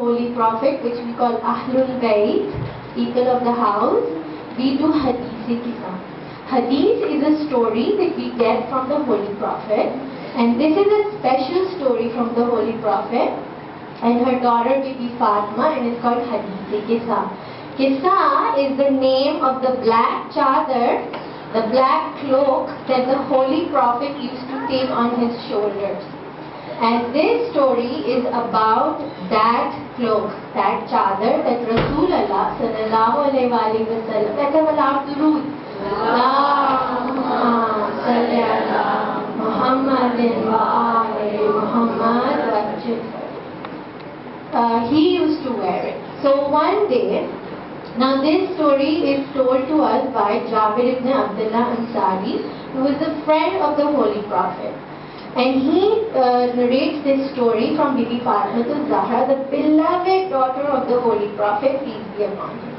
Holy Prophet, which we call Ahlulbayt, people of the house, we do Hadith-e-Kisa. Hadith is a story that we get from the Holy Prophet, and this is a special story from the Holy Prophet and her daughter Bibi Fatimah, and it's called Hadith-e-Kisa. Kisa is the name of the black chadar, the black cloak that the Holy Prophet used to take on his shoulders. And this story is about that cloak, that chadar that Rasulullah sallallahu alayhi wa sallam, let's have a loud durood. Allahumma salli ala Muhammadin wa ali Muhammad he used to wear it. So one day, now this story is told to us by Jabir ibn Abdullah Ansari, who was a friend of the Holy Prophet. And he narrates this story from Bibi Fatimah Zahra, the beloved daughter of the Holy Prophet, peace be upon him.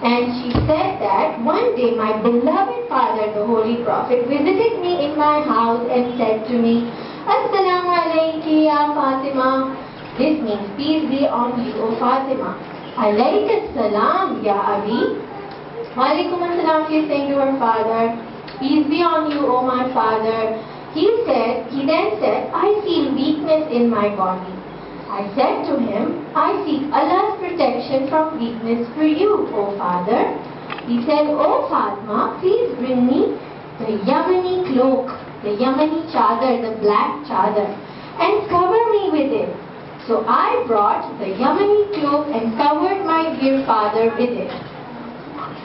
And she said that one day my beloved father, the Holy Prophet, visited me in my house and said to me, Assalamu alayki ya Fatima. This means peace be on you, O Fatima. Alayka salam ya Abi. Walaikum assalam, she is saying to her father, peace be on you, O my father. He then said, I feel weakness in my body. I said to him, I seek Allah's protection from weakness for you, O father. He said, O Fatima, please bring me the Yamani cloak, the Yamani chadar, the black chadar, and cover me with it. So I brought the Yamani cloak and covered my dear father with it.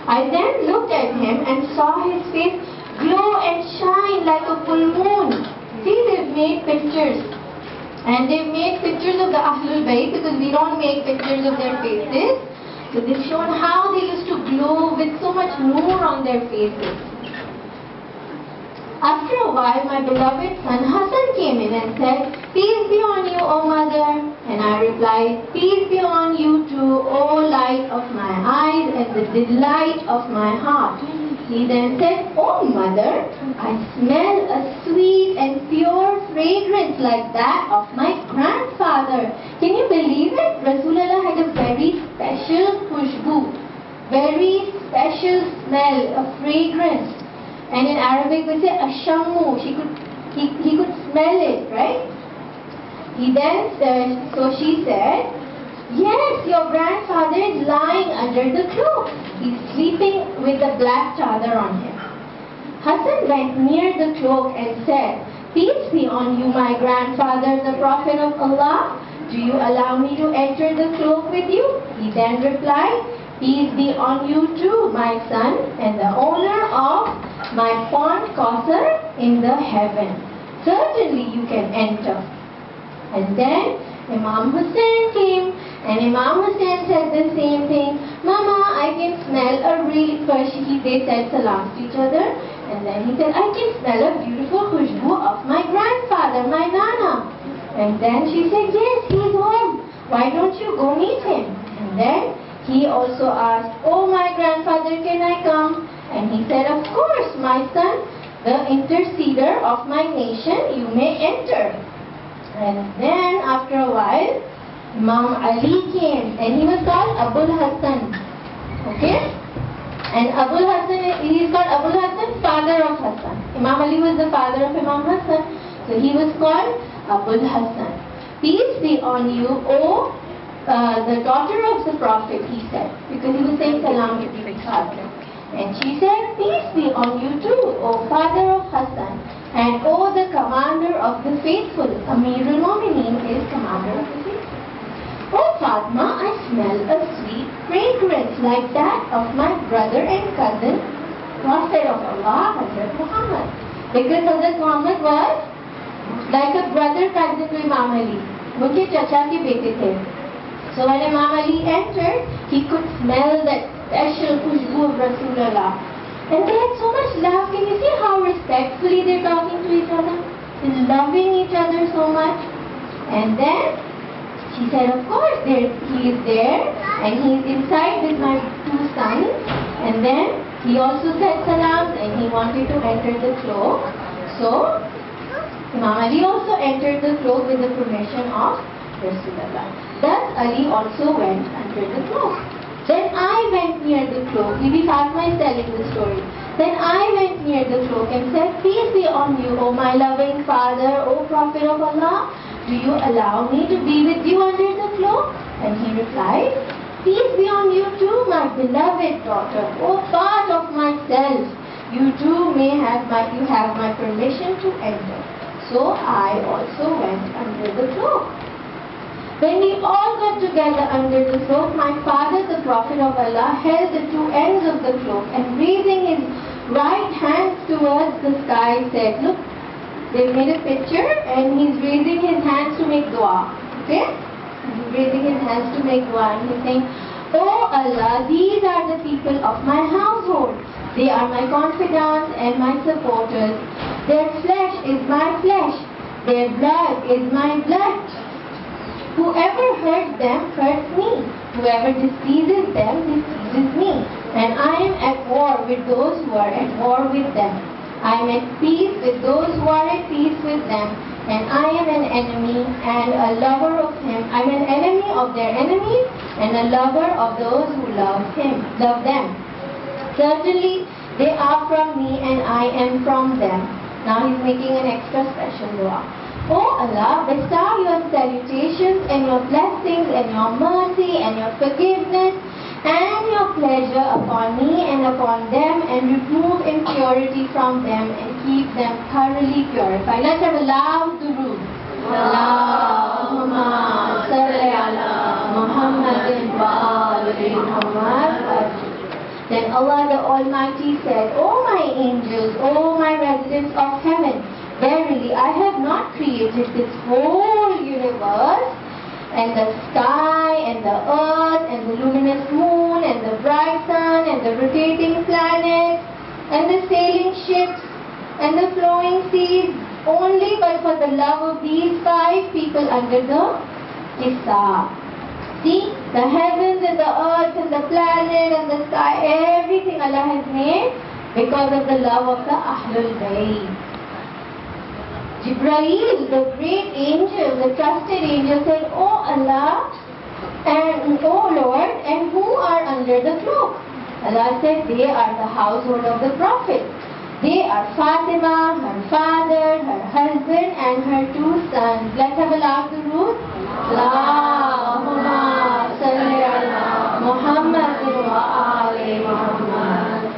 I then looked at him and saw his face glow and shine like a full moon. See, they've made pictures. And they've made pictures of the Ahlulbayt because we don't make pictures of their faces. So they've shown how they used to glow with so much noor on their faces. After a while, my beloved son Hassan came in and said, peace be on you, O mother. And I replied, peace be on you too, O light of my eyes and the delight of my heart. He then said, oh mother, I smell a sweet and pure fragrance like that of my grandfather. Can you believe it? Rasulullah had a very special khushbu, very special smell, a fragrance. And in Arabic we say ashammu, he could smell it, right? He then said, so she said, yes, your grandfather is lying under the cloak. He's sleeping with the black chadar on him. Hassan went near the cloak and said, peace be on you, my grandfather, the Prophet of Allah. Do you allow me to enter the cloak with you? He then replied, peace be on you too, my son, and the owner of my pond Kausar in the heaven. Certainly you can enter. And then Imam Hussain came, and Imam Hussain said the same thing. Mama, I can smell a really, first they said salam to each other, and then he said, I can smell a beautiful khushbu of my grandfather, my Nana. And then she said, yes, he's home. Why don't you go meet him? And then he also asked, oh my grandfather, can I come? And he said, of course, my son, the interceder of my nation, you may enter. And then after a while, Imam Ali came, and he was called Abul Hassan. Okay? And Abul Hassan, he is called Abul Hassan, father of Hassan. Imam Ali was the father of Imam Hassan. So he was called Abul Hassan. Peace be on you, O the daughter of the Prophet, he said, because he was saying salam to Bibi Fatimah. And she said, peace be on you too, O father of Hassan, and O the commander of the faithful. Amirul Mu'mineen is commander of the faithful. O Fatima, I smell a sweet fragrance like that of my brother and cousin, Prophet of Allah, Hazrat Muhammad. Because Hazrat Muhammad was like a brother cousin to Imam Ali. Unke chacha ke bete the. So when Imam Ali entered, he could smell that special khushbu of Rasulullah. And they had so much love. Can you see how respectfully they're talking to each other? They're loving each other so much. And then she said, of course, he is there and he is inside with my two sons. And then he also said salam and he wanted to enter the cloak. So Imam Ali also entered the cloak with the permission of Rasulullah. Thus Ali also went under the cloak. Then I went near the cloak. Bibi Fatimah is telling the story. Then I went near the cloak and said, peace be on you, O my loving father, O Prophet of Allah. Do you allow me to be with you under the cloak? And he replied, peace be on you too, my beloved daughter, O part of myself. You too have my permission to enter. So I also went under the cloak. When we all got together under the cloak, my father, the Prophet of Allah, held the two ends of the cloak and raising his right hand towards the sky said, look, they made a picture and he's raising his hands to make dua. Okay? He's raising his hands to make dua and he's saying, Oh Allah, these are the people of my household. They are my confidants and my supporters. Their flesh is my flesh. Their blood is my blood. Whoever hurts them hurts me. Whoever displeases them displeases me. And I am at war with those who are at war with them. I am at peace with those who are at peace with them. And I am an enemy and a lover of him. I am an enemy of their enemies and a lover of those who love them. Certainly they are from me and I am from them. Now he's making an extra special dua. O Allah, bestow your salutations and your blessings and your mercy and your forgiveness and your pleasure upon me and upon them, and remove impurity from them and keep them thoroughly purified. Let's have a loud durood. Allahumma salli ala Muhammadin wa ali Muhammad. Then Allah the Almighty said, O my angels, O my residents of heaven, verily I have not created this whole universe and the sky and the earth and the luminous moon and the bright sun and the rotating planets and the sailing ships and the flowing seas only but for the love of these 5 people under the Qissa. See, the heavens and the earth and the planet and the sky, everything Allah has made because of the love of the Ahlulbayt. Jibreel, the great angel, the trusted angel, said, O Allah and O Lord, and who are under the cloak? Allah said, they are the household of the Prophet. They are Fatimah, her father, her husband, and her 2 sons. Let's have a loud durood. Allahumma salli ala Muhammadin wa ali Muhammad.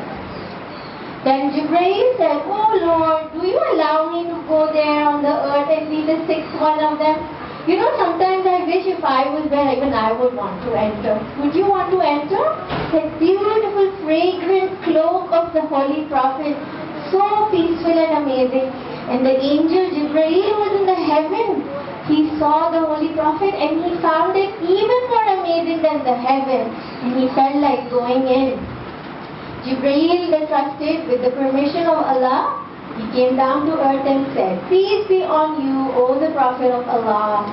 Then Jibreel said, Oh Lord, do you allow me to go there on the earth and be the 6th one of them? You know, sometimes I wish if I was there, even I would want to enter. Would you want to enter? The beautiful, fragrant cloak of the Holy Prophet, so peaceful and amazing. And the angel Jibreel was in the heaven. He saw the Holy Prophet and he found it even more amazing than the heaven. And he felt like going in. Jibreel, the trusted, with the permission of Allah, he came down to earth and said, Peace be on you, O the Prophet of Allah.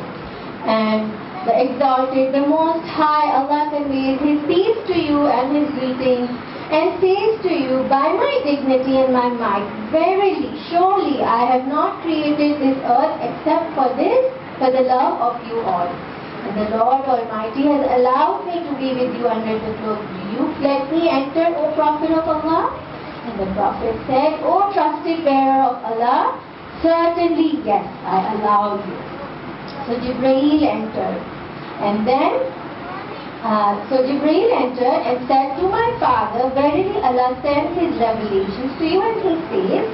And the exalted, the Most High, Allah conveys His peace to you and His greetings, and says to you, By my dignity and my might, verily, surely, I have not created this earth except for this, for the love of you all. And the Lord Almighty has allowed me to be with you under the cloak. Do you let me enter, O Prophet of Allah? And the Prophet said, O trusted bearer of Allah, certainly yes, I allow you. So Jibreel entered. And then, Jibreel entered and said to my father, Verily Allah sends His revelations to you, and He says,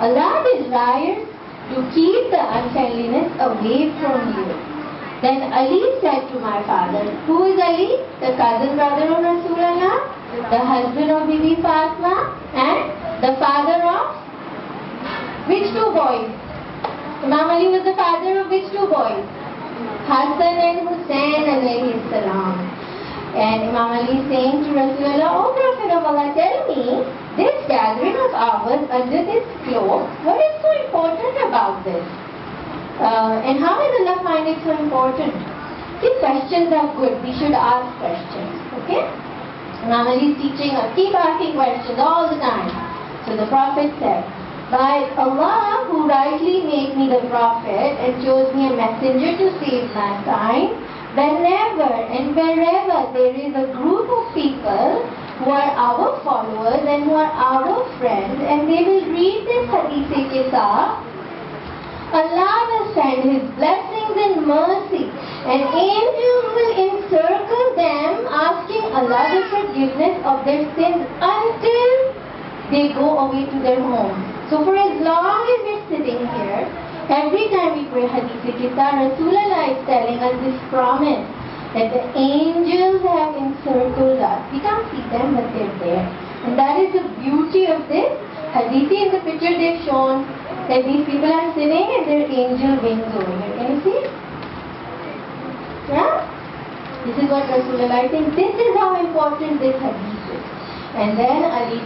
Allah desires to keep the uncleanliness away from you. Then Ali said to my father, Who is Ali? The cousin brother of Rasulullah, the husband of Bibi Fatimah, and the father of which 2 boys? Imam Ali was the father of which 2 boys? Hassan and Hussein alayhi salam. And Imam Ali is saying to Rasulullah, O Prophet of Allah, tell me, this gathering of ours under this cloak, what is so important about this? And how does Allah find it so important? See, questions are good. We should ask questions. Okay? Imam Ali is teaching us, keep asking questions all the time. So the Prophet said, By Allah who rightly made me the Prophet and chose me a messenger to save mankind, Whenever and wherever there is a group of people who are our followers and who are our friends, and they will read this hadith-e-kitab, Allah will send His blessings and mercy, and angels will encircle them, asking Allah the forgiveness of their sins until they go away to their homes. So for as long as we're sitting here, every time we pray hadith-e-kitab, Rasulullah is telling us this promise that the angels have encircled us. We can't see them, but they're there. And that is the beauty of this hadith. In the picture they've shown that these people are sitting and there are angel wings over here. Can you see? Yeah? This is what Rasulullah thinks. This is how important this hadith is. And then Ali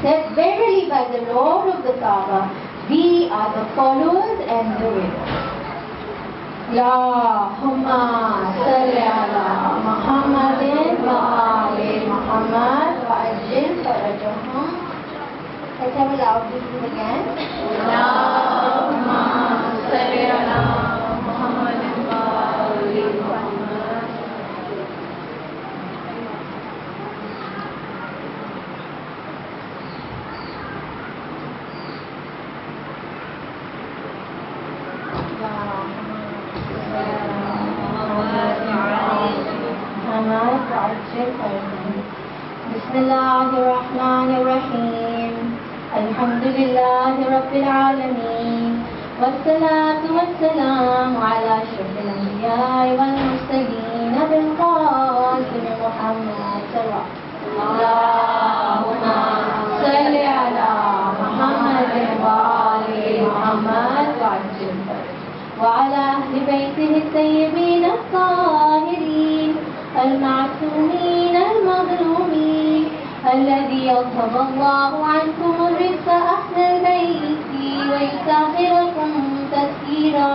said, verily by the Lord of the Kaaba, we are the followers and the winners. Allahumma salli ala Muhammadin wa ali Muhammad wa ajil farajahum. Let's have a loud listening again. Allahumma salli ala Muhammadin wa ali Muhammad. Bismillahirrahmanirrahim. Alhamdulillahi Rabbil Alameen. Wassalatu wassalamu ala ashrafil anbiya'i wal mursaleen Abil Qasim Muhammad sallallahu Allahumma salli ala Muhammadin wa ali Muhammad wa ajil وعلى أهل بيته الطيبين الطاهرين المعصومين المظلومين الذي يذهب الله عنكم الرزق أهل البيت ويسخركم تسخيرا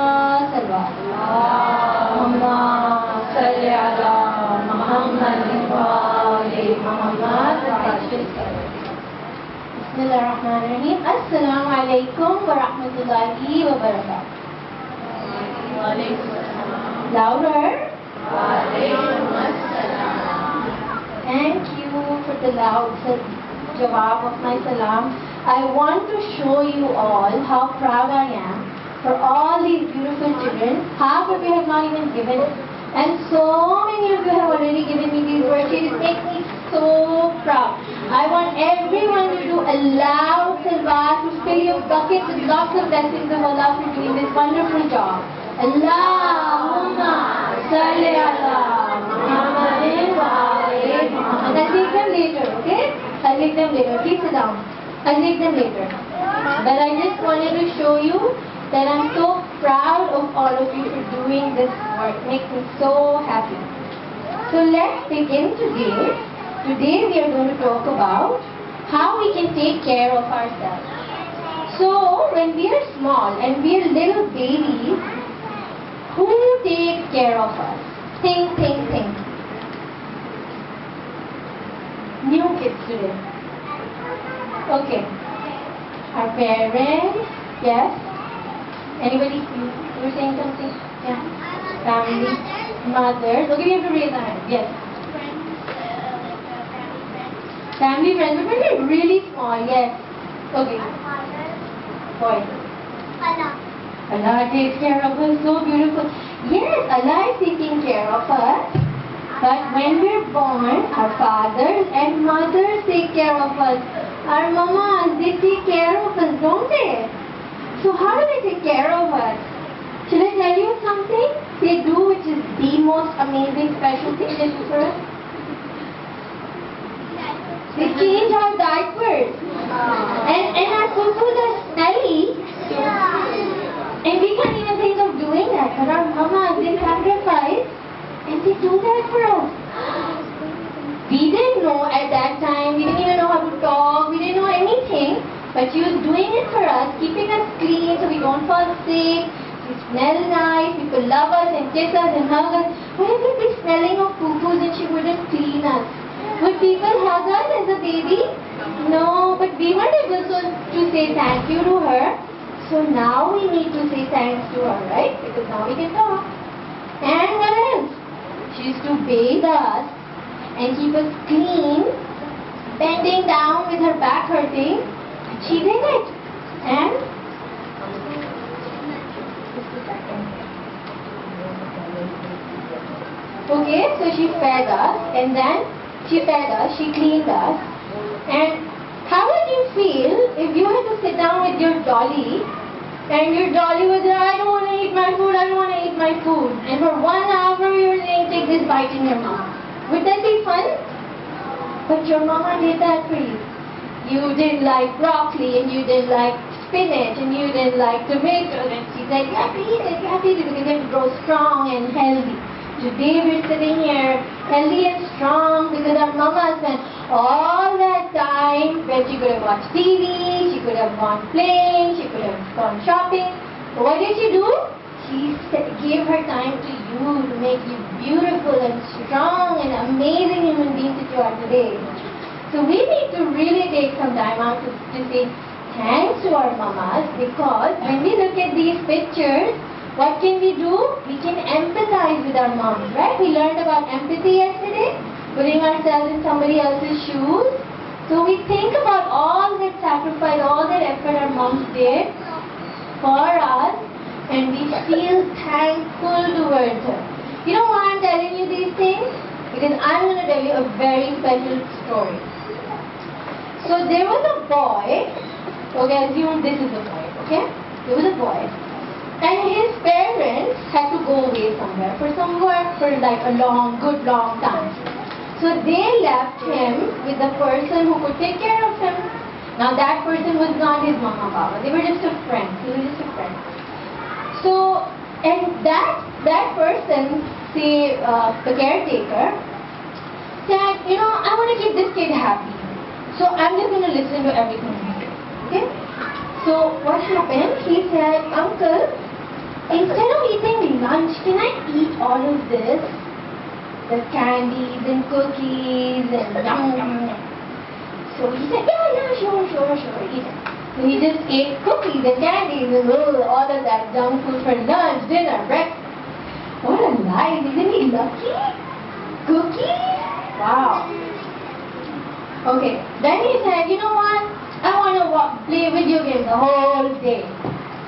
اللهم صل على محمد وآل محمد وعجل. بسم الله الرحمن الرحيم. السلام عليكم ورحمة الله وبركاته. Louder. Thank you for the loud jawab of my salam. I want to show you all how proud I am for all these beautiful children. Half of you have not even given it. And so many of you have already given me these worksheets. It makes me so proud. I want everyone to do a loud salawat to fill your buckets with lots of blessings of Allah for doing this wonderful job. Allahumma salli ala Muhammadin wa ali Muhammad. I'll take them later, okay? I'll take them later. Please sit down. I'll take them later. But I just wanted to show you that I'm so proud of all of you for doing this work. It makes me so happy. So let's begin today. Today we are going to talk about how we can take care of ourselves. So when we are small and we are little babies, who takes care of us? Think. New kids today. Okay. Our parents, yes. Anybody? You were saying something? Yeah. Family, mothers. Okay, we have to raise our hand. Yes. Family, friends. But when we're really small, yes. Okay. Boys. Allah takes care of us, so beautiful. Yes, Allah is taking care of us. But when we're born, our fathers and mothers take care of us. Our mamas, they take care of us, don't they? So how do they take care of us? Shall I tell you something they do which is the most amazing special thing they do for us? They change our diapers. And our pupus are smelly. And we can't even think of doing that. But our mamas, they sacrifice and they do that for us. We didn't know at that time, we didn't even know how to talk, we didn't know anything. But she was doing it for us, keeping us clean so we don't fall sick. We smell nice, people love us and kiss us and hug us. Why would we be smelling of poo-poos and she wouldn't clean us? Would people hug us as a baby? No, but we weren't able to say thank you to her. So now we need to say thanks to her, right? Because now we can talk. And what else? to bathe us and keep us clean, bending down with her back hurting. She did it. And okay, so she fed us, and then she cleaned us. And how would you feel if you had to sit down with your dolly and your dolly was there, I don't want to eat my food, I don't want to eat my food. And for 1 hour you were saying, take this bite in your mouth. Would that be fun? But your mama did that for you. You didn't like broccoli, and you didn't like spinach, and you didn't like tomatoes. And she said, you have to eat it because you have to grow strong and healthy. Today we're sitting here healthy and strong because our mama spent all that time when she could have watched TV, she could have gone playing, she could have gone shopping. But what did she do? She gave her time to you to make you beautiful and strong and amazing human beings that you are today. So we need to really take some time out to say thanks to our mamas, because when we look at these pictures, what can we do? We can empathize with our moms, right? We learned about empathy yesterday, putting ourselves in somebody else's shoes. So we think about all that sacrifice, all that effort our moms did for us, and we feel thankful towards her. You know why I'm telling you these things? Because I'm going to tell you a very special story. So there was a boy, okay, assume this is a boy, okay? There was a boy, and his parents had to go away somewhere for some work for like a good long time. So they left him with the person who could take care of him. Now that person was not his mama baba, they were just a friend. He was just a friend. So, and that person, say the caretaker, said, you know, I want to keep this kid happy. So I'm just going to listen to everything he says. Okay? So what happened? He said, Uncle, instead of eating lunch, can I eat all of this? The candies and cookies and yum. So he said, yeah, sure, eat it. So he just ate cookies and candies and all of that junk food for lunch, dinner, breakfast. What a life, isn't he lucky? Cookies? Wow. Okay, then he said, you know what? I want to play video games the whole day.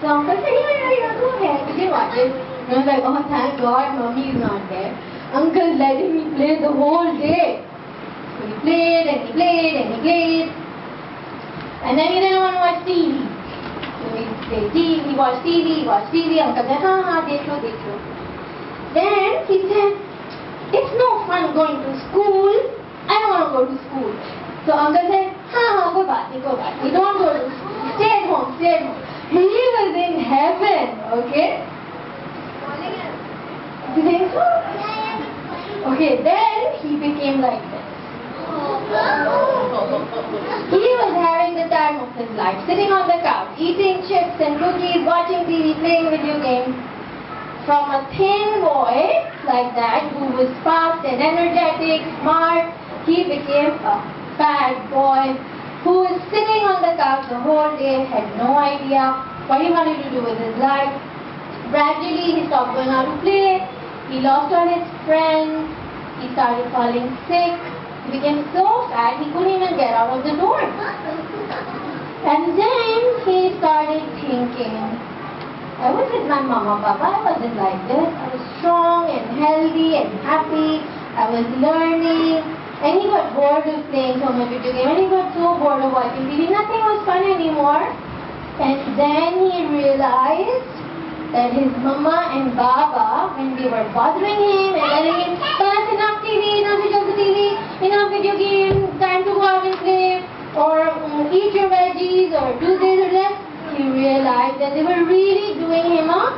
So Uncle said, yeah, go ahead. You can watch it. And I was like, oh, thank God, Mommy is not there. Uncle letting me play the whole day. So he played and he played and he played. And then he didn't want to watch TV. So he watched TV. Uncle said, dekho. Then he said, it's no fun going to school. I don't want to go to school. So Uncle said, go back. You don't go to school. Stay at home. He was in heaven, okay? You think so? Okay, then he became like this. He was having the time of his life, sitting on the couch, eating chips and cookies, watching TV, playing video games. From a thin boy like that, who was fast and energetic, smart, he became a fat boy who was sitting on the couch the whole day, had no idea what he wanted to do with his life. Gradually, he stopped going out to play. He lost all his friends. He started falling sick. He became so fat, he couldn't even get out of the door. And then he started thinking, I was with my mama, papa, I wasn't like this. I was strong and healthy and happy. I was learning. And he got bored of playing so much video game. And he got so bored of watching TV. Nothing was fun anymore. And then he realized that his mama and baba, when they were bothering him and telling him, "That's enough TV, enough switch off the TV, enough video game, time to go out and play, or eat your veggies, or do this or that," he realized that they were really doing him a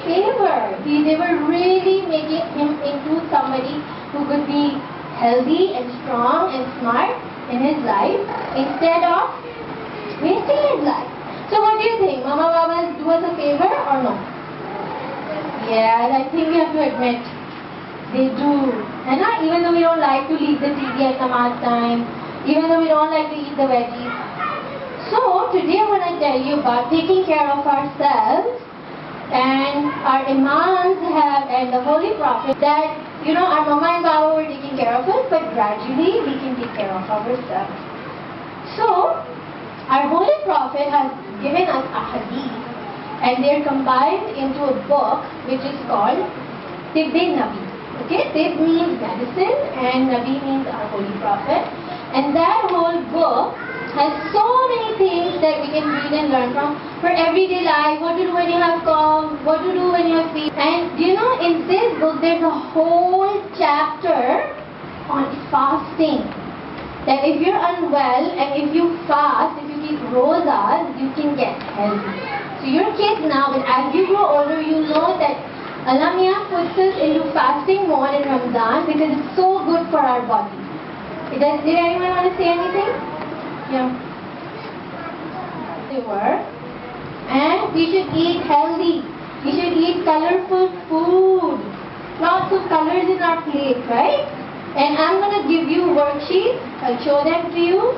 favor. They were really making him into somebody who could be healthy and strong and smart in his life instead of wasting his life. So what do you think? Mama Baba do us a favor or no? Yeah, I think we have to admit they do. And even though we don't like to leave the TV at namaz time, even though we don't like to eat the veggies. So today I want to tell you about taking care of ourselves, and our imams have, and the Holy Prophet, that our mama and care of us, but gradually we can take care of ourselves. So, our Holy Prophet has given us a hadith, and they are combined into a book which is called Nabi. Okay, Tib means medicine and Nabi means our Holy Prophet. And that whole book has so many things that we can read and learn from for everyday life. What to do when you have cough, what to do when you have fever. And you know, in this book there's a whole chapter on fasting. That if you're unwell and if you fast, if you keep rosas, you can get healthy. So your kids now, but as you grow older, you know that Allah Mia puts us into fasting more in Ramadan because it's so good for our body. Did anyone want to say anything? Yeah. And we should eat healthy. We should eat colorful food. Lots of colors in our plate, right? And I'm going to give you worksheets. I'll show them to you.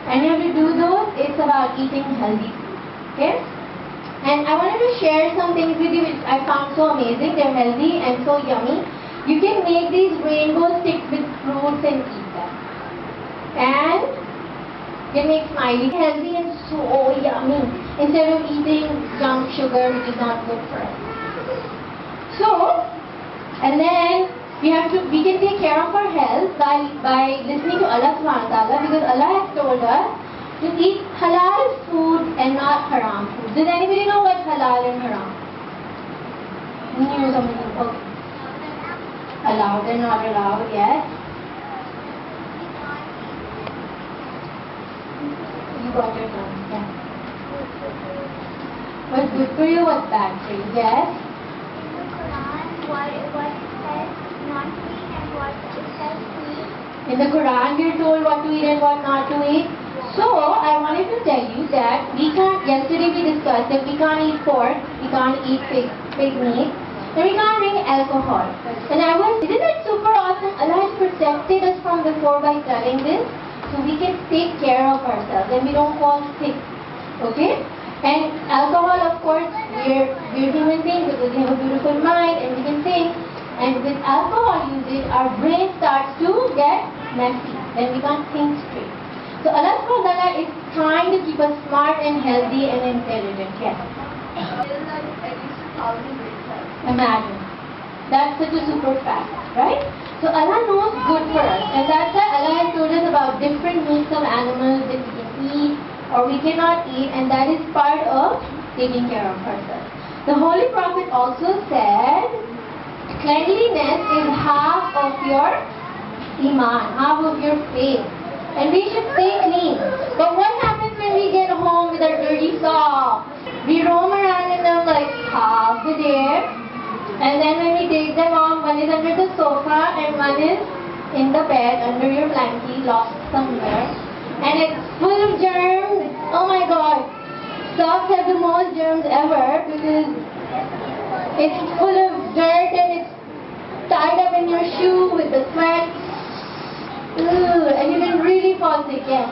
And you have to do those. It's about eating healthy food. Okay? And I wanted to share some things with you which I found so amazing. They're healthy and so yummy. You can make these rainbow sticks with fruits and eat them. And they make smiley, healthy and so yummy. Instead of eating junk sugar which is not good for us. So, and then we can take care of our health by listening to Allah subhanahu wa ta'ala, because Allah has told us to eat halal food and not haram food. Does anybody know what's halal and haram? Knew somebody? Okay. Allowed and not allowed, yes. You got your turn, yeah. What's good for you, what's bad for you, yes? In the Quran, what it says not to eat and what it says to eat. In the Quran, we're told what to eat and what not to eat. So, I wanted to tell you that yesterday we discussed that we can't eat pork, we can't eat pig meat, and we can't drink alcohol. And isn't that super awesome? Allah has protected us from before by telling this, so we can take care of ourselves and we don't fall sick. Okay? And alcohol, of course, we're human beings because we have a beautiful mind and we can think. And with alcohol usage, our brain starts to get messy. Then we can't think straight. So Allah subhanahu wa ta'ala is trying to keep us smart and healthy and intelligent. Yes? Imagine. That's such a super fact, right? So Allah knows good for us. And that's why Allah has told us about different meats of animals that we can eat or we cannot eat, and that is part of taking care of ourselves. The Holy Prophet also said, cleanliness is half of your iman, half of your faith. And we should stay clean. But what happens when we get home with our dirty socks? We roam around in them like half the day. And then when we take them off, one is under the sofa and one is in the bed under your blanket, lost somewhere. And it's full of germs. Oh my God. Socks have the most germs ever because it's full of dirt and it's tied up in your shoe with the sweat. And you can really fall sick, yes.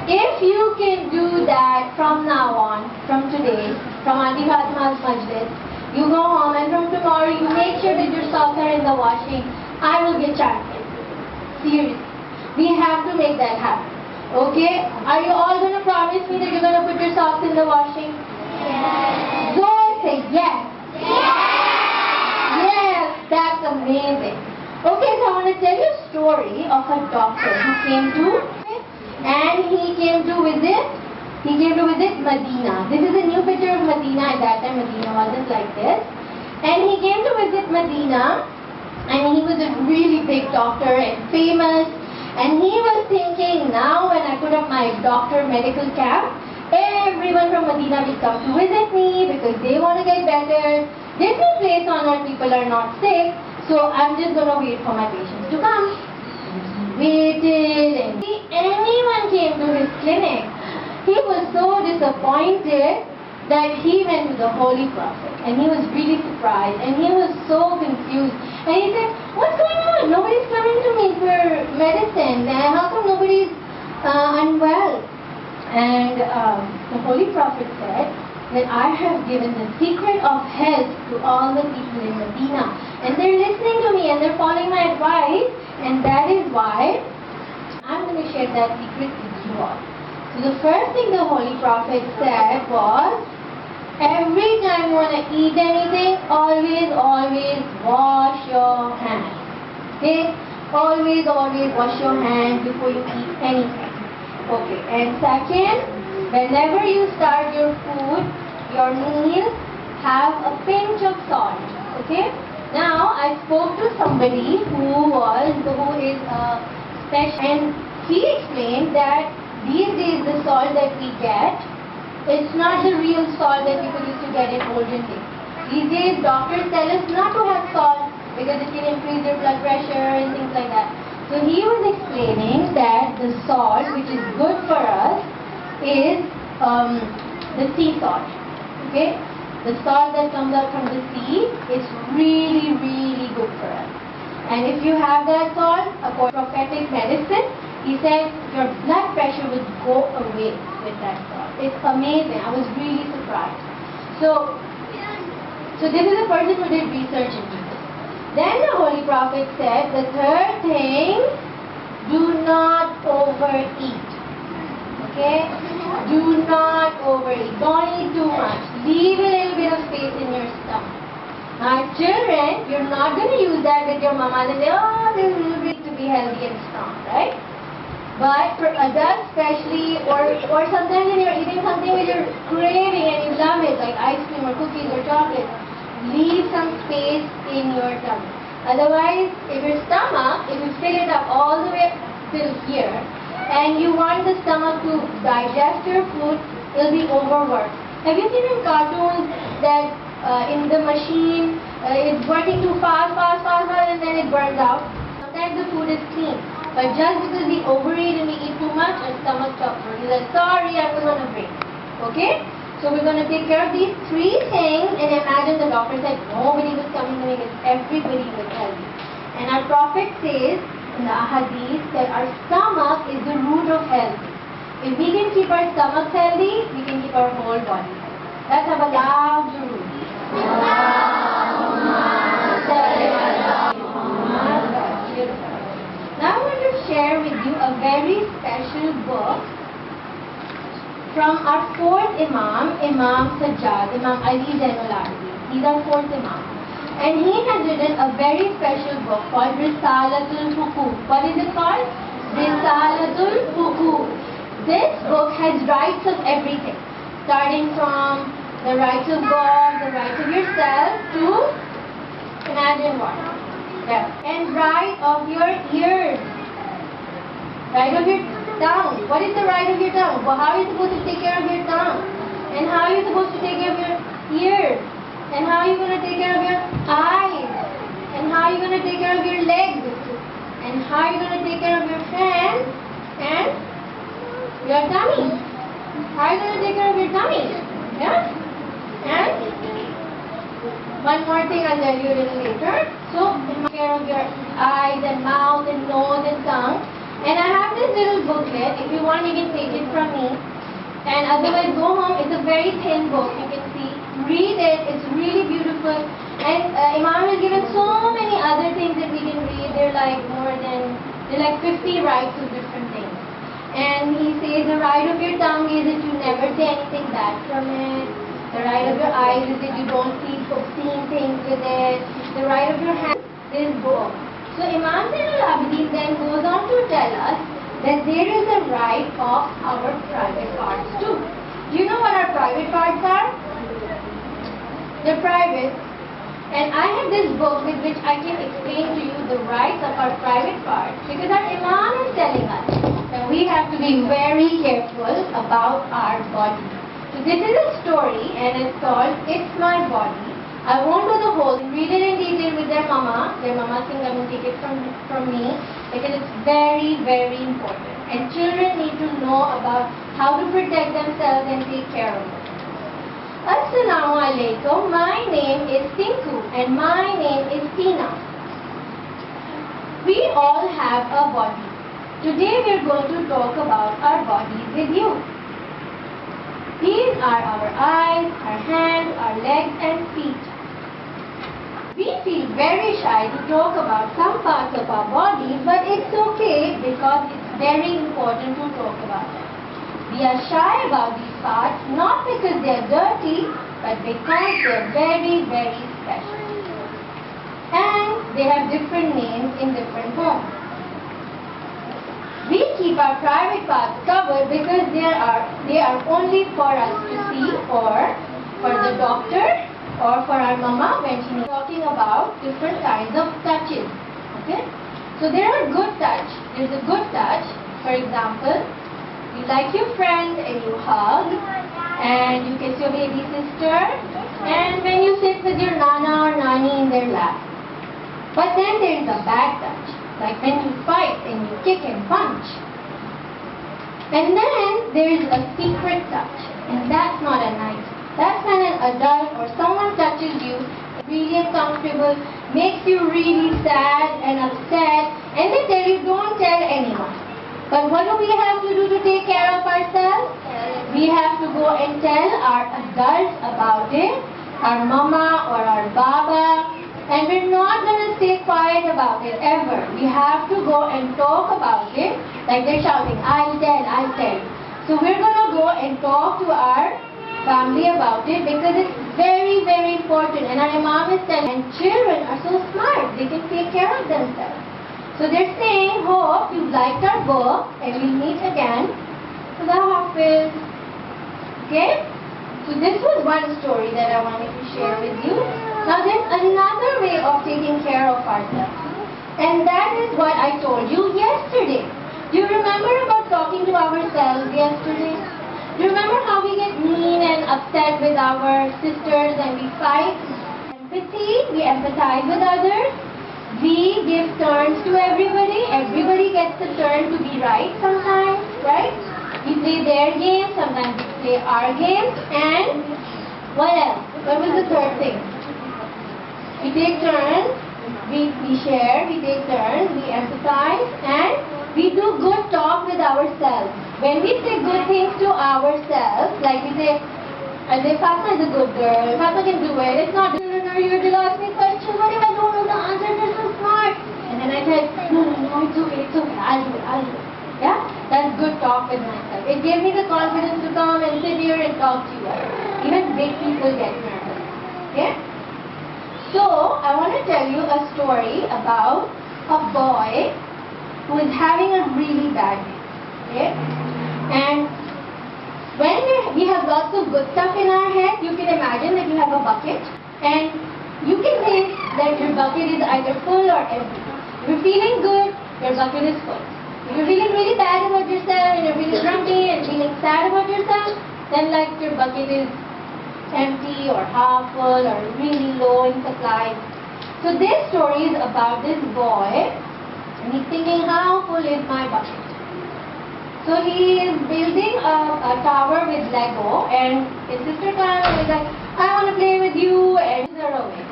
If you can do that from now on, from today, from Auntie Fatima's Majlis, you go home and from tomorrow you make sure that your socks are in the washing, I will get champion. Seriously. We have to make that happen. Okay? Are you all going to promise me that you're going to put your socks in the washing? Yes. Go and say yes. Yes. Yes, that's amazing. Okay, so I want to tell you a story of a doctor who came to visit Medina. This is a new picture of Medina. At that time, Medina wasn't like this. And he came to visit Medina, and he was a really big doctor and famous. And he was thinking, now when I put up my doctor medical cap, everyone from Medina will come to visit me because they want to get better. There's no place on earth people are not sick. So I'm just going to wait for my patients to come. Waited and anyone came to his clinic. He was so disappointed that he went to the Holy Prophet and he was really surprised and he was so confused. And he said, what's going on? Nobody's coming to me for medicine. How come nobody's unwell? And the Holy Prophet said, that I have given the secret of health to all the people in Medina. And they're listening to me following my advice, and that is why I'm going to share that secret with you all. So the first thing the Holy Prophet said was, every time you want to eat anything, always wash your hands. Okay? Always wash your hands before you eat anything. Okay. And second, whenever you start your food, your meal, have a pinch of salt. Okay? Now, I spoke to somebody who is a special, and he explained that these days the salt that we get, it's not the real salt that people used to get in olden days. These days, doctors tell us not to have salt because it can increase your blood pressure and things like that. So he was explaining that the salt which is good for us is the sea salt. Okay? The salt that comes out from the sea is really good for us. And if you have that salt, according to prophetic medicine, he said your blood pressure would go away with that salt. It's amazing. I was really surprised. So this is a person who did research into this. Then the Holy Prophet said the third thing, do not overeat. Okay? Do not overeat. Don't eat too much. Leave a little bit of space in your stomach. Now children, you're not going to use that with your mama and say, oh, this is a little bit to be healthy and strong, right? But for adults especially, or sometimes when you're eating something which you're craving and you love it, like ice cream or cookies or chocolate, leave some space in your tummy. Otherwise, if you fill it up all the way till here, and you want the stomach to digest your food, it'll be overworked. Have you seen in cartoons that in the machine, it's working too fast, and then it burns out? Sometimes the food is clean. But just because we overeat and we eat too much, our stomach stops working. We're like, sorry, I was on a break. Okay? So we're going to take care of these three things, and imagine the doctor said nobody was coming to me because everybody was healthy. And our Prophet says in the Hadith that our stomach is the root of health. If we can keep our stomachs healthy, we can keep our whole body healthy. Let's have a loud durood. Now I want to share with you a very special book from our fourth Imam, Imam Zain al Abidin. He's our fourth Imam. And he has written a very special book called Risalatul Fuqu. What is it called? Risalatul Fuqu. This book has rights of everything. Starting from the rights of God, the rights of yourself, to, imagine what? Yeah. And right of your ears. Right of your tongue. What is the right of your tongue? Well, how are you supposed to take care of your tongue? And how are you supposed to take care of your ears? And how are you going to take care of your eyes? And how are you going to take care of your legs? And how are you going to take care of your hands and your tummy? How are you going to take care of your tummy? Yeah? And one more thing I'll tell you a little later. So, take care of your eyes and mouth and nose and tongue. And I have this little booklet. If you want, you can take it from me. And otherwise, go home. It's a very thin book. You can see. Read it. It's really beautiful. And Imam has given so many other things that we can read. They're like 50 rights of different things. And he says the right of your tongue is that you never say anything bad from it. The right of your eyes is that you don't see obscene things with it. The right of your hand is book. So Imam Zain al Abidin then goes on to tell us that there is a right of our private parts too. Do you know what our private parts are? They're private. And I have this book with which I can explain to you the rights of our private parts, because our Imam is telling us that we have to be very careful about our body. So this is a story and it's called It's My Body. I won't do the whole, read it in detail with their mama. Their mama can come and take it from me, because it's very important. And children need to know about how to protect themselves and take care of it. Assalamu alaikum. My name is Tinku and my name is Tina. We all have a body. Today we are going to talk about our bodies with you. These are our eyes, our hands, our legs and feet. We feel very shy to talk about some parts our body, but it's okay because it's very important to talk about it. We are shy about these parts, not because they're dirty, but because they're very, very special. And they have different names in different homes. We keep our private parts covered because they are only for us to see, or for the doctor, or for our mama when she's talking about different kinds of touches. Okay? So there are good touch. There's a good touch. For example, you like your friend and you hug, and you kiss your baby sister, and when you sit with your nana or nani in their lap. But then there is a bad touch, like when you fight and you kick and punch. And then there is a secret touch, and that's not a nice. That's when an adult or someone touches you, really uncomfortable, makes you really sad and upset, and they tell you don't tell anyone. But what do we have to do to take care of ourselves? We have to go and tell our adults about it, our mama or our baba, and we're not going to stay quiet about it ever. We have to go and talk about it, like they're shouting, I'll tell, I'll tell. So we're going to go and talk to our family about it because it's very, very important. And our Imam is telling, and children are so smart, they can take care of themselves. So they're saying, hope you liked our book and we'll meet again. Khuda Hafiz. Okay? So this was one story that I wanted to share with you. Now there's another way of taking care of ourselves. And that is what I told you yesterday. Do you remember about talking to ourselves yesterday? Do you remember how we get mean and upset with our sisters and we fight? Empathy, we empathize with others. We give turns to everybody. Everybody gets a turn to be right sometimes, right? We play their games, sometimes we play our games. And what else? What was the third thing? We take turns, we share, we take turns, we empathize, and we do good talk with ourselves. When we say good things to ourselves, like we say, Fatima is a good girl, Fatima can do it, it's not you will ask me questions, what if I don't know the answer, they're so smart. And then I said, no, it's okay, I'll do it. Yeah? That's good talk with myself. It gave me the confidence to come and sit here and talk to you. Even big people get nervous. Okay? So, I want to tell you a story about a boy who is having a really bad day. Okay? And when we have lots of good stuff in our head, you can imagine that you have a bucket and you can think that your bucket is either full or empty. If you're feeling good, your bucket is full. If you're feeling really bad about yourself and you're feeling grumpy and feeling sad about yourself, then like your bucket is empty or half full or really low in supply. So this story is about this boy and he's thinking, how full is my bucket? So he is building a tower with Lego and his sister comes and is like, I want to play with you, and they're away.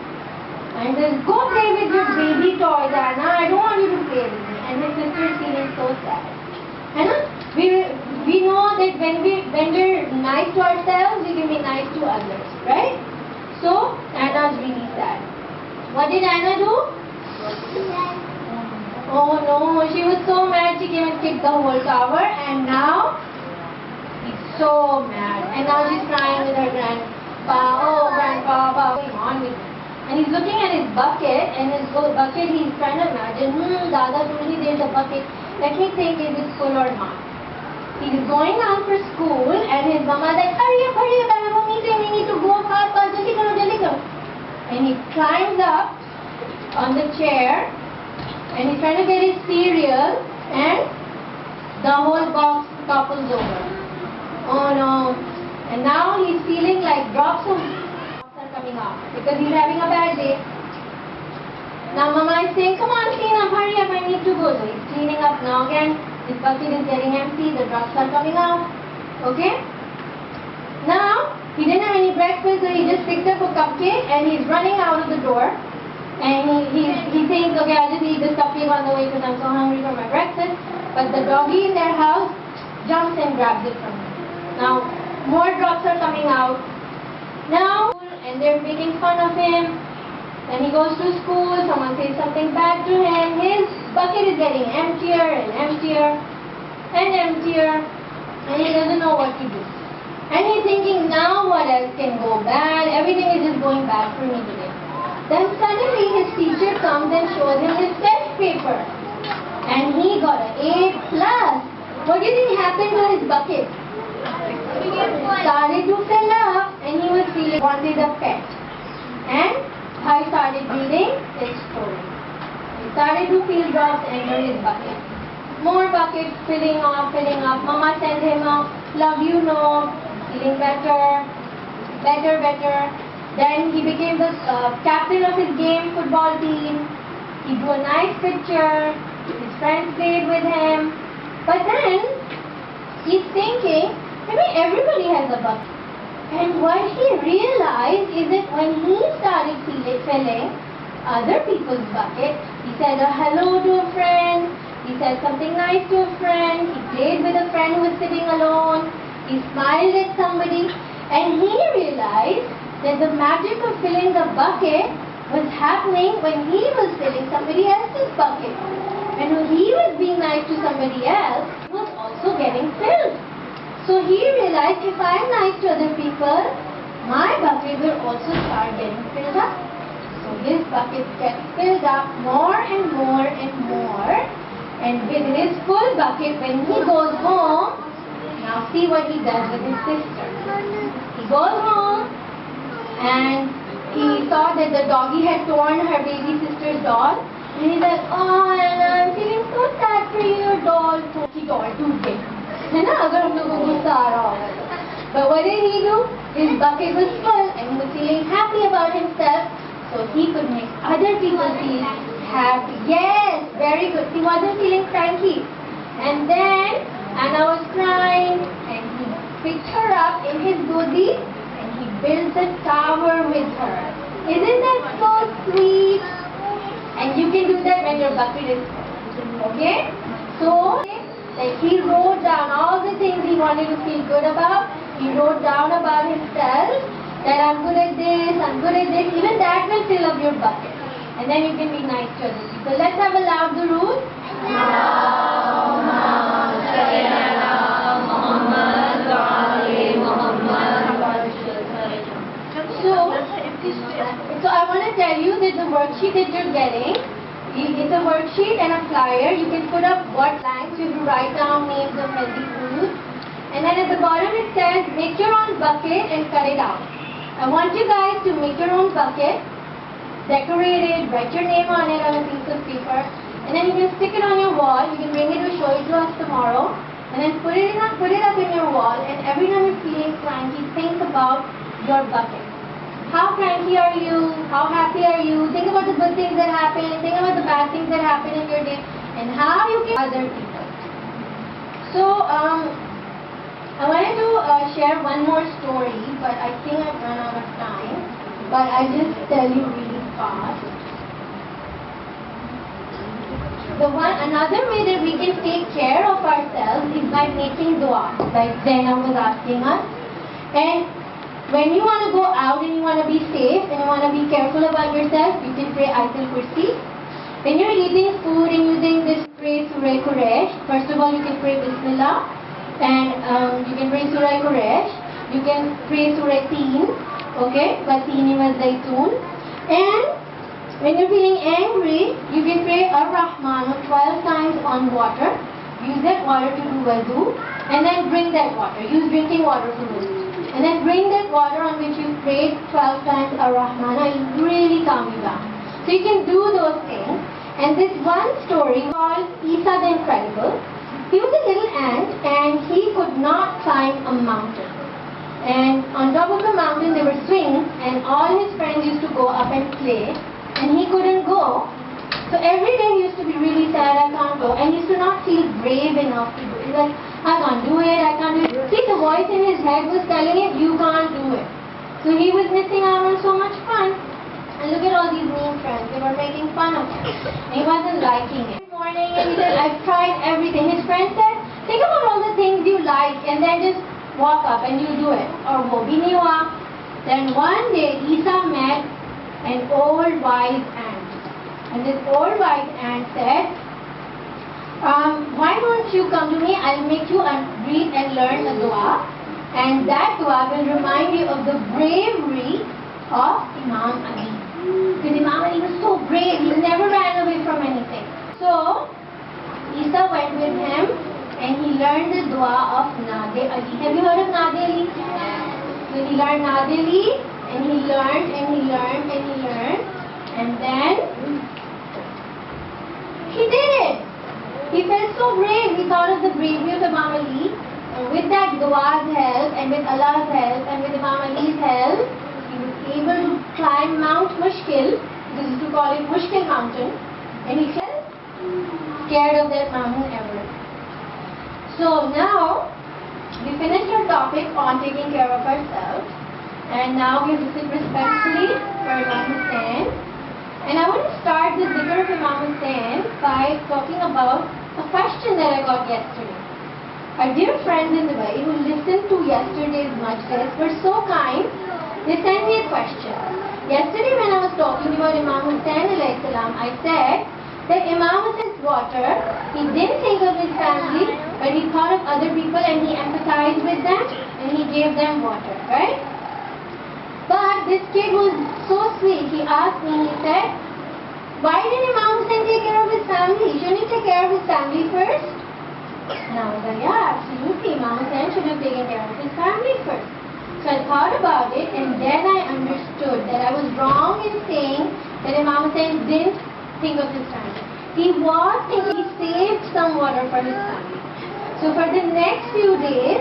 And he says, go play with your baby toys, Anna, I don't want you to play with me. And his sister is feeling so sad. Anna, we know that when we're nice to ourselves, we can be nice to others, right? So Anna's really sad. What did Anna do? Oh no, she was so mad she came and kicked the whole tower, and now he's so mad. And now she's crying with her grandpa, oh grandpa, what's going on with me? And he's looking at his bucket, and his bucket he's trying to imagine, Dada told me there's a bucket, let me think is it full or not. He's going out for school, and his mama's like, hurry up, I have a meeting, we need to go fast, jaldi karo. And he climbs up on the chair, and he's trying to get his cereal, and the whole box topples over. Oh no. And now he's feeling like drops of are coming out because he's having a bad day. Now Mama is saying, come on, clean up, hurry up, I need to go. So he's cleaning up now again. His bucket is getting empty, the drops are coming out. Okay? Now, he didn't have any breakfast, so he just picked up a cupcake and he's running out of the door. And he thinks, okay, I'll just eat this cupcake on the way because I'm so hungry for my breakfast. But the doggy in their house jumps and grabs it from him. Now, more drops are coming out. Now, and they're making fun of him. Then he goes to school, someone says something bad to him. His bucket is getting emptier and emptier and emptier, and he doesn't know what to do. And he's thinking, now what else can go bad? Everything is just going bad for me today. Then suddenly his teacher comes and shows him his test paper. And he got an A+. What do you think happened to his bucket? It started to fill up, and he was feeling wanted a pet. And I started reading this story. He started to feel drops enter his bucket. More buckets filling up, filling up. Mama sent him a love you note, feeling better, better, better. Then he became the captain of his game football team. He drew a nice picture. His friends played with him. But then he's thinking, maybe everybody has a bucket. And what he realized is that when he started filling other people's bucket, he said a hello to a friend, he said something nice to a friend, he played with a friend who was sitting alone, he smiled at somebody, and he realized that the magic of filling the bucket was happening when he was filling somebody else's bucket. And when he was being nice to somebody else, he was also getting filled. So he realized, if I'm nice to other people, my bucket will also start getting filled up. So his bucket gets filled up more and more and more. And with his full bucket, when he goes home, now see what he does with his sister. He goes home and he saw that the doggy had torn her baby sister's doll. And he's like, oh Anna, I'm feeling so sad for you, your doll. He doll too big. है ना अगर हम लोगों को गुस्सा आ रहा होगा तो. But what did he do? His bucket was full and he was feeling happy about himself, so he could make other people feel happy. Yes, very good. He wasn't feeling cranky. And then Anna was crying and he picked her up in his godi and he built a tower with her. Isn't that so sweet? And you can do that when your bucket is full. Okay? So, like he wrote down all the things he wanted to feel good about. He wrote down about himself that I'm good at this, I'm good at this. Even that will fill up your bucket. And then you can be nice to other people. Let's have a loud durood. So I want to tell you that the worksheet that you're getting, it's a worksheet and a flyer. You can put up what blanks. You have to write down names of healthy foods. And then at the bottom it says, make your own bucket and cut it out. I want you guys to make your own bucket, decorate it, write your name on it on a piece of paper. And then you can stick it on your wall. You can bring it to show it to us tomorrow. And then put it up in your wall. And every time you're feeling cranky, think about your bucket. How cranky are you? How happy are you? Think about the good things that happen. Think about the bad things that happen in your day. And how you can other people. So, I wanted to share one more story, but I think I've run out of time. But I'll just tell you really fast. Another way that we can take care of ourselves is by making dua, like Zainab was asking us. And when you want to go out and you want to be safe and you want to be careful about yourself, you can pray Ayatul Kursi. When you're eating food and you think this, pray Surah Quraysh. First of all, you can pray Bismillah. And you can pray Surah Quraysh. You can pray Surah Teen. Okay? Batini wa Zaytoon. And when you're feeling angry, you can pray Ar-Rahman 12 times on water. Use that water to do wudu. And then drink that water. Use drinking water for wudu. And then bring that water on which you prayed 12 times Ar-Rahman. It will really calm you down. So you can do those things. And this one story called Isa the Incredible. He was a little ant and he could not climb a mountain. And on top of the mountain there were swings and all his friends used to go up and play. And he couldn't go. So every day he used to be really sad, I can't go. And he used to not feel brave enough to do it. He's like, I can't do it, I can't do it. See, the voice in his head was telling him, you can't do it. So he was missing out on so much fun. And look at all these mean friends, they were making fun of him. And he wasn't liking it. One morning, and he said, I've tried everything. His friend said, think about all the things you like and then just walk up and you do it. Or wo bhi nahi hua. Then one day, Isa met an old wise ant. And this old wise ant said, why don't you come to me? I'll make you read and learn a dua, and that dua will remind you of the bravery of Imam Ali. Because Imam Ali was so brave, he never ran away from anything. So Isa went with him and he learned the dua of Nade Ali. Have you heard of Nade Ali? So he learned Nade Ali, and he learned and he learned and he learned, and then he did it. He felt so brave. He thought of the bravery of Imam Ali, and with that dua's help and with Allah's help and with Imam Ali's help, he was able to climb Mount Mushkil. This is to call it Mushkil Mountain, and he felt scared of that mountain ever. So now we finished our topic on taking care of ourselves, and now we have to sit respectfully for Imam Hussain. And I want to start the zikr of Imam Hussain by talking about a question that I got yesterday. Our dear friends in Dubai who listened to yesterday's majlis were so kind, they sent me a question. Yesterday when I was talking about Imam Zain al Abidin, I said that Imam Hussein's water, he didn't think of his family, but he thought of other people and he empathized with them and he gave them water, right? But this kid was so sweet. He asked me, he said, why didn't Imam Hussain take care of his family? Shouldn't he take care of his family first? And I was like, yeah, absolutely. Imam Hussain should have taken care of his family first. So I thought about it, and then I understood that I was wrong in saying that Imam Hussain didn't think of his family. He was thinking, he saved some water for his family. So for the next few days,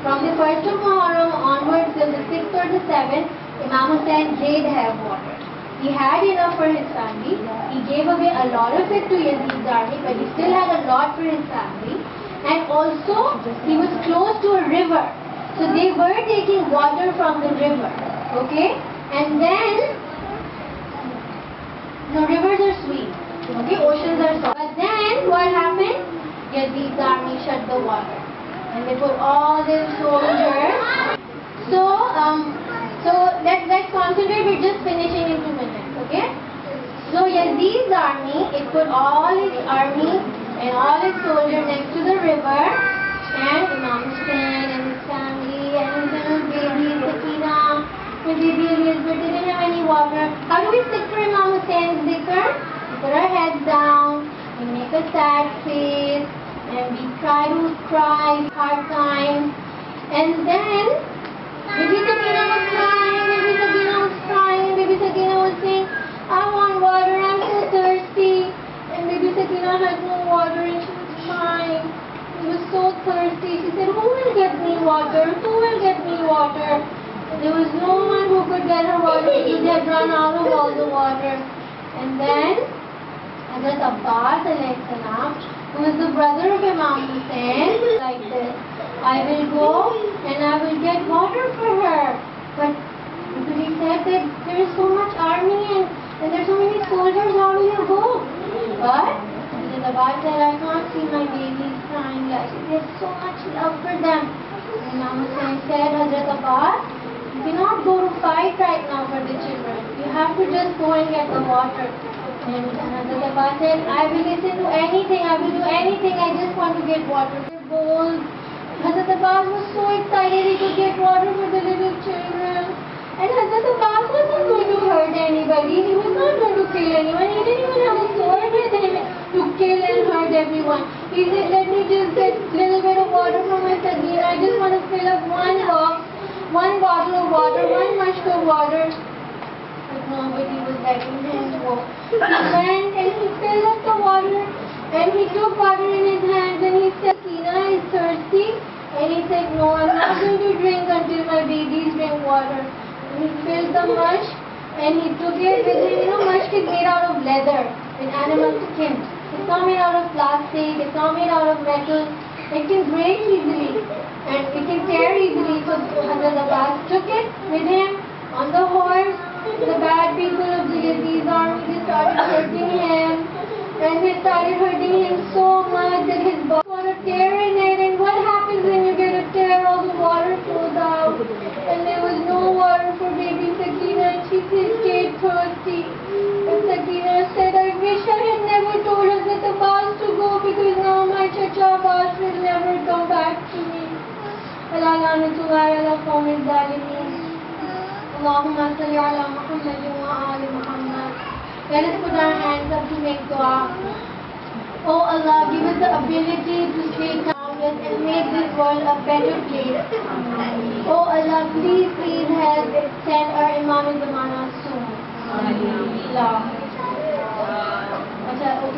from the 1st of Muharram onwards till the 6th or the 7th, Imam Hussain did have water. He had enough for his family. He gave away a lot of it to Yazid's army, but he still had a lot for his family. And also, he was close to a river. So they were taking water from the river. Okay? And then, no, rivers are sweet. Okay? Oceans are soft. But then, what happened? Yazid's army shut the water. And they put all their soldiers. So let's concentrate. We're just finishing in 2 minutes, okay? So Yazid's army, it put all its army and all its soldiers next to the river, and Imam Hussain and his family and his little baby Fatimah and baby Elizabeth didn't have any water. How do we sit for Imam Hussein's dhikr? We put our heads down, we make a sad face, and we try to cry hard times, and then Baby Sakina was crying, Baby Sakina was crying, and Baby Sakina was saying, I want water, I'm so thirsty. And Baby Sakina had no water and she was crying. She was so thirsty. She said, who will get me water? Who will get me water? And there was no one who could get her water because they had run out of all the water. And then Hazrat Abbas alayhi salam, who is the brother of Imam Hussain, like this, I will go and I will get water for her. But because he said that there is so much army and there are so many soldiers, how will you go? But Hazrat Abbas said, I can't see my babies crying. There's so much love for them. And Imam Hussain said, Hazrat Abbas, you cannot go to fight right now for the children. You have to just go and get the water. And Hazrat Abbas said, I will listen to anything, I will do anything, I just want to get water. The bowls. Hazrat Abbas was so excited he could get water for the little children. And Hazrat Abbas wasn't going to hurt anybody, he was not going to kill anyone, he didn't even have a sword with him to kill and hurt everyone. He said, let me just get a little bit of water from my Sagina, I just want to fill up one box, one bottle of water, one mushk of water. But nobody was letting him go. He went and he filled up the water and he took water in his hands and he said, Sakina is thirsty. And he said, no, I'm not going to drink until my babies drink water. And he filled the mushk and he took it with him. You know, mushk is made out of leather and animal skin. It's not made out of plastic, it's not made out of metal. It can break easily and it can tear easily. So Hazrat Abbas took it with him on the horse. The bad people of the Yazid's army, they started hurting him. And they started hurting him so much that his body got a tear in it. And what happens when you get a tear? All the water flows out. And there was no water for baby Sakina and she stayed thirsty. And Sakina said, I wish I had never told Hazrat Abbas to go because now ولا لعنتها على القوم الظالمين. اللهم صل على محمد وآل محمد. Let us put our hands up to make dua. Oh Allah, give us the ability to stay calmless and make this world a better place. Oh Allah, please help send our Imam Zamana soon. Allah. Okay.